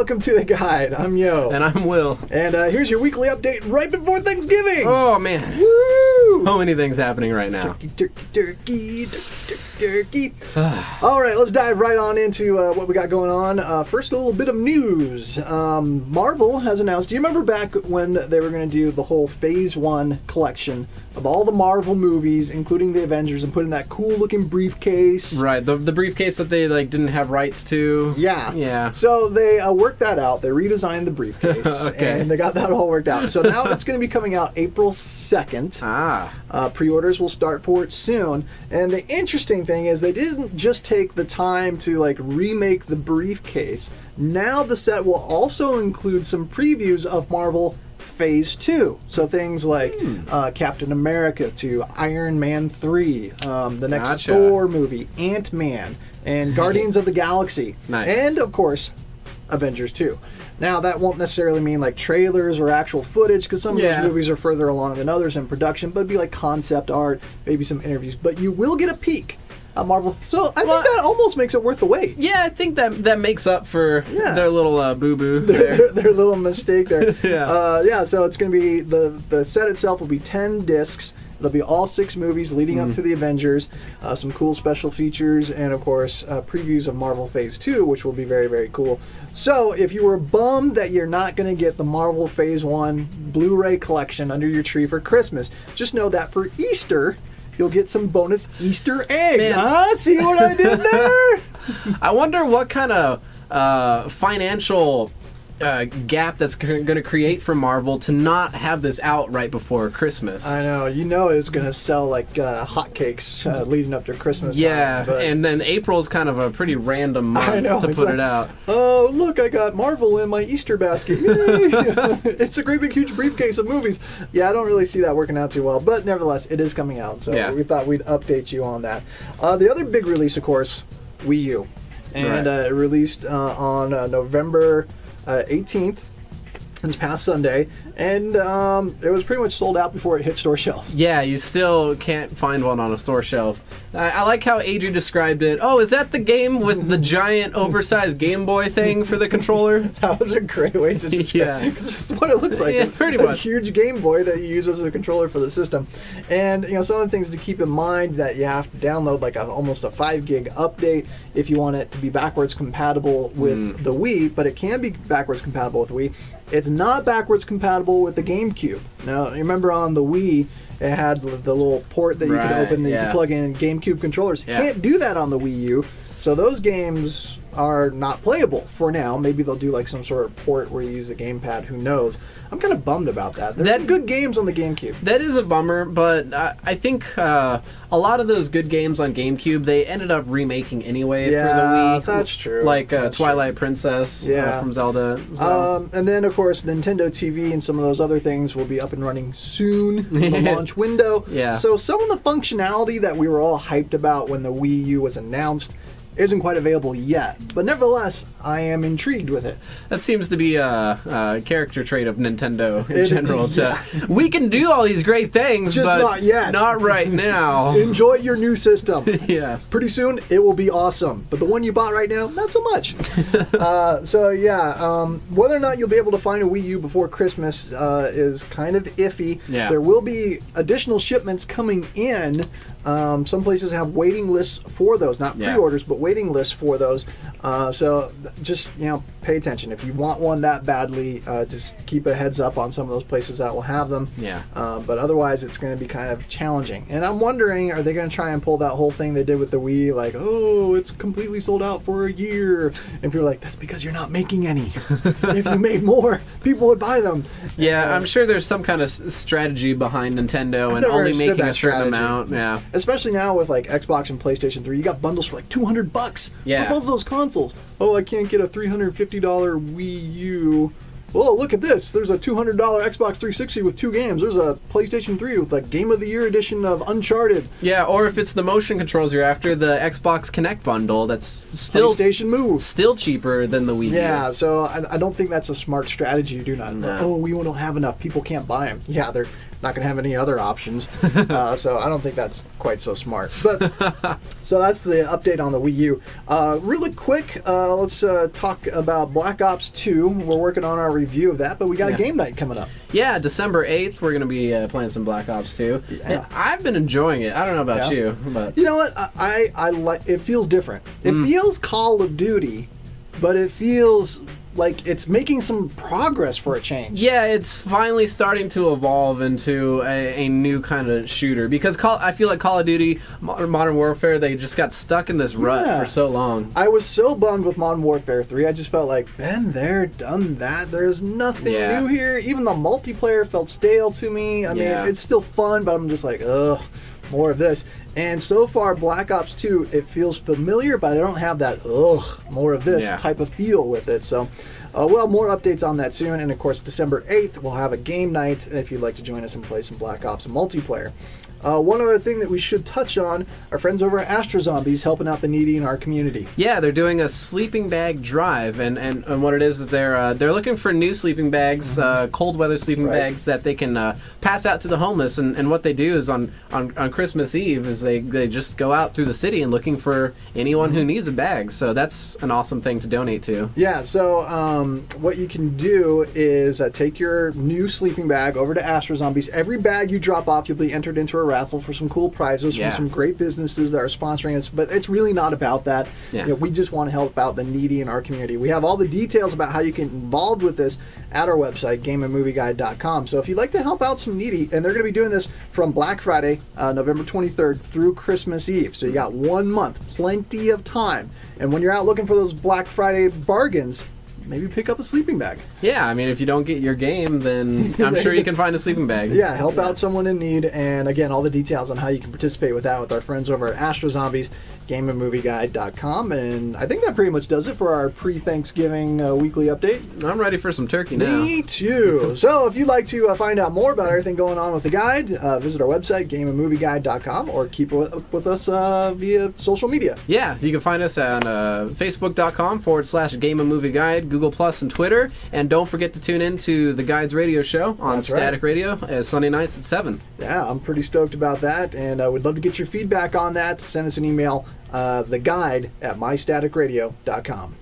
welcome to The Guide. I'm Yo. And I'm Will. And here's your weekly update right before Thanksgiving. Oh, man. Woo! So many things happening right now. Turkey. All right, let's dive right on into what we got going on. First, a little bit of news. Marvel has announced, do you remember back when they were going to do the whole Phase 1 collection of all the Marvel movies, including the Avengers, and put in that cool-looking briefcase? Right, the briefcase that they didn't have rights to. Yeah. So they worked that out. They redesigned the briefcase, Okay. and they got that all worked out. So now it's going to be coming out April 2nd. Pre-orders will start for it soon. And the interesting thing is they didn't just take the time to remake the briefcase. Now the set will also include some previews of Marvel Phase 2. So things like Captain America to Iron Man 3, the next Thor movie, Ant-Man, and Guardians of the Galaxy. Nice. And, of course, Avengers 2. Now, that won't necessarily mean trailers or actual footage, because some of those movies are further along than others in production, but it'd be concept art, maybe some interviews. But you will get a peek at Marvel. So I think that almost makes it worth the wait. Yeah, I think that makes up for their little boo-boo their little mistake there. Yeah. So it's going to be, the set itself will be 10 discs. It'll be all 6 movies leading up to the Avengers, some cool special features, and of course previews of Marvel Phase 2, which will be very, very cool. So if you were bummed that you're not going to get the Marvel Phase 1 Blu-ray collection under your tree for Christmas, just know that for Easter, you'll get some bonus Easter eggs. See what I did there? I wonder what kind of financial gap that's going to create for Marvel to not have this out right before Christmas. I know. It's going to sell like hotcakes leading up to Christmas. Yeah, time, and then April is kind of a pretty random month to put it out. Oh, look, I got Marvel in my Easter basket. Yay! It's a great big huge briefcase of movies. Yeah, I don't really see that working out too well, but nevertheless, it is coming out, so we thought we'd update you on that. The other big release, of course, WiiU. And it released on November 18th, this past Sunday, and it was pretty much sold out before it hit store shelves. Yeah, you still can't find one on a store shelf. I like how Adrian described it. Oh, is that the game with the giant oversized Game Boy thing for the controller? That was a great way to describe it. It's just what it looks like. Yeah, pretty much. A huge Game Boy that you use as a controller for the system. And some of the things to keep in mind that you have to download almost a 5 gig update if you want it to be backwards compatible with the Wii, but it can be backwards compatible with Wii. It's not backwards compatible with the GameCube. Now, you remember on the Wii, it had the little port that you could open that you could plug in GameCube controllers. You can't do that on the Wii U, so those games are not playable for now. Maybe they'll do some sort of port where you use the gamepad. Who knows? I'm kind of bummed about that. There's some good games on the GameCube. That is a bummer, but I think a lot of those good games on GameCube, they ended up remaking anyway for the Wii. That's true. That's Twilight Princess from Zelda. So. And then, of course, Nintendo TV and some of those other things will be up and running soon in the launch window. Yeah. So some of the functionality that we were all hyped about when the Wii U was announced isn't quite available yet, but nevertheless, I am intrigued with it. That seems to be a character trait of Nintendo in general. We can do all these great things, just but not yet. Not right now. Enjoy your new system. Yeah. Pretty soon, it will be awesome, but the one you bought right now, not so much. Whether or not you'll be able to find a Wii U before Christmas is kind of iffy. Yeah. There will be additional shipments coming in. Some places have waiting lists for those, not pre-orders, but waiting lists for those. So just pay attention. If you want one that badly, just keep a heads up on some of those places that will have them. Yeah. But otherwise, it's going to be kind of challenging. And I'm wondering, are they going to try and pull that whole thing they did with the Wii, it's completely sold out for a year? And people are like, that's because you're not making any. If you made more, people would buy them. Yeah, I'm sure there's some kind of strategy behind Nintendo and only making a certain amount. Yeah. Especially now with Xbox and PlayStation 3, you got bundles for $200 for both of those consoles. Oh, I can't get a $350 Wii U. Oh, look at this. There's a $200 Xbox 360 with 2 games. There's a PlayStation 3 with a Game of the Year edition of Uncharted. Yeah, or if it's the motion controls you're after, the Xbox Kinect bundle, that's still PlayStation Move. Still cheaper than the Wii U. Yeah, so I don't think that's a smart strategy to do that. No. Oh, we don't have enough. People can't buy them. Yeah, they're not going to have any other options. So I don't think that's quite so smart. But so that's the update on the Wii U. Really quick, let's talk about Black Ops 2. We're working on our review of that, but we got a game night coming up. Yeah, December 8th, we're going to be playing some Black Ops 2. Yeah. And I've been enjoying it. I don't know about you, but you know what? I like. It feels different. It feels Call of Duty, but it feels like it's making some progress for a change. Yeah, it's finally starting to evolve into a new kind of shooter, because I feel like Call of Duty, Modern Warfare, they just got stuck in this rut for so long. I was so bummed with Modern Warfare 3. I just felt like, been there, done that. There's nothing new here. Even the multiplayer felt stale to me. I mean, it's still fun, but I'm just like, ugh, more of this. And so far, Black Ops 2, it feels familiar, but I don't have that, more of this type of feel with it. So, well, more updates on that soon. And, of course, December 8th, we'll have a game night if you'd like to join us and play some Black Ops multiplayer. One other thing that we should touch on, our friends over at Astro Zombies helping out the needy in our community. Yeah, they're doing a sleeping bag drive, and what it is they're looking for new sleeping bags, cold weather sleeping bags that they can pass out to the homeless. And what they do is on Christmas Eve is they just go out through the city and looking for anyone who needs a bag. So that's an awesome thing to donate to. Yeah, so what you can do is take your new sleeping bag over to Astro Zombies. Every bag you drop off, you'll be entered into a raffle for some cool prizes from some great businesses that are sponsoring us, but it's really not about that. You know, we just want to help out the needy in our community. We have all the details about how you can get involved with this at our website, gameandmovieguide.com. So if you'd like to help out some needy, and they're going to be doing this from Black Friday, November 23rd through Christmas Eve. So you got 1 month, plenty of time. And when you're out looking for those Black Friday bargains, maybe pick up a sleeping bag. Yeah, I mean, if you don't get your game, then I'm sure you can find a sleeping bag. Yeah, help out someone in need. And again, all the details on how you can participate with that with our friends over at Astro Zombies, gameandmovieguide.com. And I think that pretty much does it for our pre-Thanksgiving weekly update. I'm ready for some turkey now. Me too. So if you'd like to find out more about everything going on with the guide, visit our website, gameandmovieguide.com, or keep up with us via social media. Yeah, you can find us on facebook.com/gameandmovieguide, Google Plus, and Twitter. And don't forget to tune in to the Guides radio show on Static Radio Sunday nights at 7. Yeah, I'm pretty stoked about that, and I would love to get your feedback on that. Send us an email, theguide@mystaticradio.com.